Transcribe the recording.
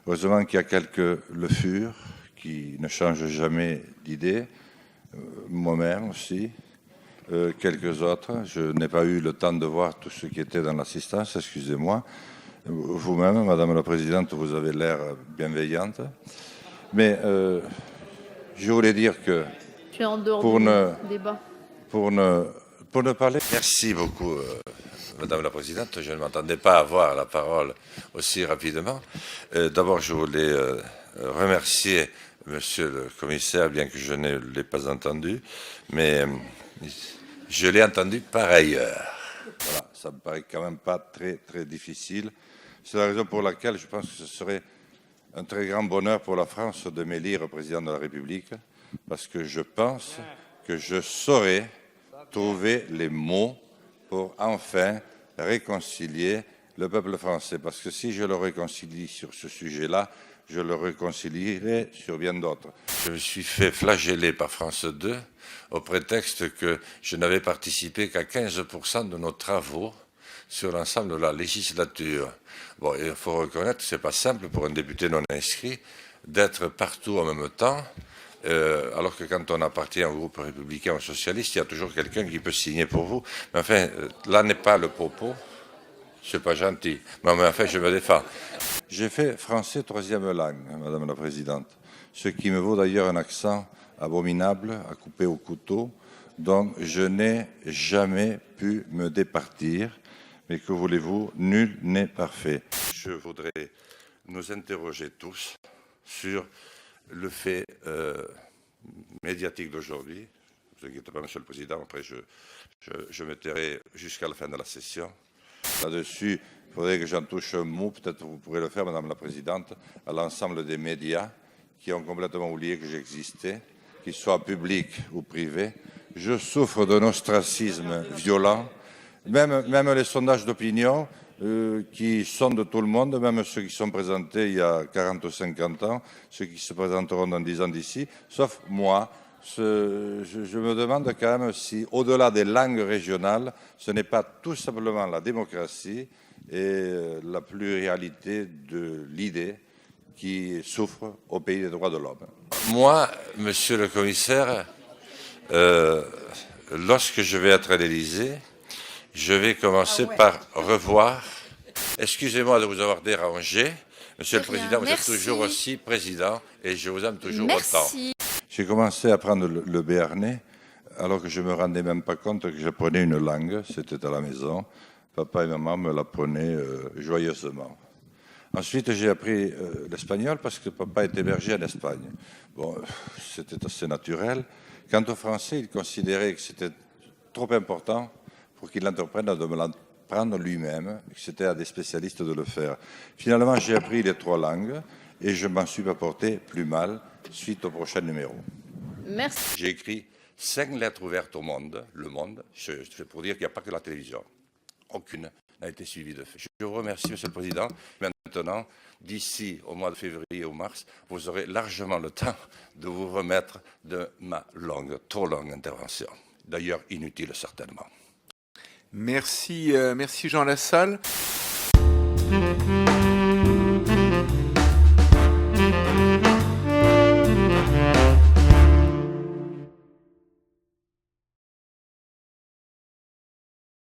Heureusement qu'il y a quelques Le Fur qui ne changent jamais d'idée, moi-même aussi, quelques autres. Je n'ai pas eu le temps de voir tout ce qui était dans l'assistance, excusez-moi. Vous-même, Madame la Présidente, vous avez l'air bienveillante. Mais je voulais dire que pour ne parler... Merci beaucoup, Madame la Présidente. Je ne m'attendais pas à avoir la parole aussi rapidement. D'abord, je voulais remercier Monsieur le Commissaire, bien que je ne l'ai pas entendu, mais je l'ai entendu par ailleurs. Voilà, ça me paraît quand même pas très, très difficile. C'est la raison pour laquelle je pense que ce serait un très grand bonheur pour la France de m'élire président de la République, parce que je pense que je saurais trouver les mots pour enfin réconcilier le peuple français. Parce que si je le réconcilie sur ce sujet-là, je le réconcilierai sur bien d'autres. Je me suis fait flageller par France 2 au prétexte que je n'avais participé qu'à 15% de nos travaux sur l'ensemble de la législature. Bon, il faut reconnaître que ce n'est pas simple pour un député non inscrit d'être partout en même temps, alors que quand on appartient au groupe républicain ou socialiste, il y a toujours quelqu'un qui peut signer pour vous. Mais enfin, là n'est pas le propos. C'est pas gentil. Mais enfin, je me défends. J'ai fait français troisième langue, Madame la Présidente, ce qui me vaut d'ailleurs un accent abominable à couper au couteau, dont je n'ai jamais pu me départir. Mais que voulez-vous, nul n'est parfait. Je voudrais nous interroger tous sur le fait médiatique d'aujourd'hui. Ne vous inquiétez pas, Monsieur le Président, après je me tairai jusqu'à la fin de la session. Là-dessus, il faudrait que j'en touche un mot, peut-être vous pourrez le faire, Madame la Présidente, à l'ensemble des médias qui ont complètement oublié que j'existais, qu'ils soient publics ou privés. Je souffre d'un ostracisme violent. Même les sondages d'opinion qui sondent tout le monde, même ceux qui sont présentés il y a 40 ou 50 ans, ceux qui se présenteront dans 10 ans d'ici, sauf moi. Je me demande quand même si, au-delà des langues régionales, ce n'est pas tout simplement la démocratie et la pluralité de l'idée qui souffrent au pays des droits de l'homme. Moi, Monsieur le Commissaire, lorsque je vais être à l'Élysée, je vais commencer par revoir. Excusez-moi de vous avoir dérangé. Monsieur le Président, vous êtes toujours aussi président et je vous aime toujours autant. J'ai commencé à apprendre le béarnais alors que je ne me rendais même pas compte que j'apprenais une langue. C'était à la maison. Papa et maman me l'apprenaient joyeusement. Ensuite, j'ai appris l'espagnol parce que papa était berger en Espagne. Bon, c'était assez naturel. Quant au français, il considérait que c'était trop important pour qu'il entreprenne de me l'apprendre lui-même, que c'était à des spécialistes de le faire. Finalement, j'ai appris les 3 langues et je m'en suis apporté plus mal suite au prochain numéro. Merci. J'ai écrit 5 lettres ouvertes au monde, le monde, pour dire qu'il n'y a pas que la télévision. Aucune n'a été suivie de fait. Je vous remercie, Monsieur le Président. Maintenant, d'ici au mois de février ou mars, vous aurez largement le temps de vous remettre de ma trop longue intervention. D'ailleurs, inutile certainement. Merci Jean Lassalle.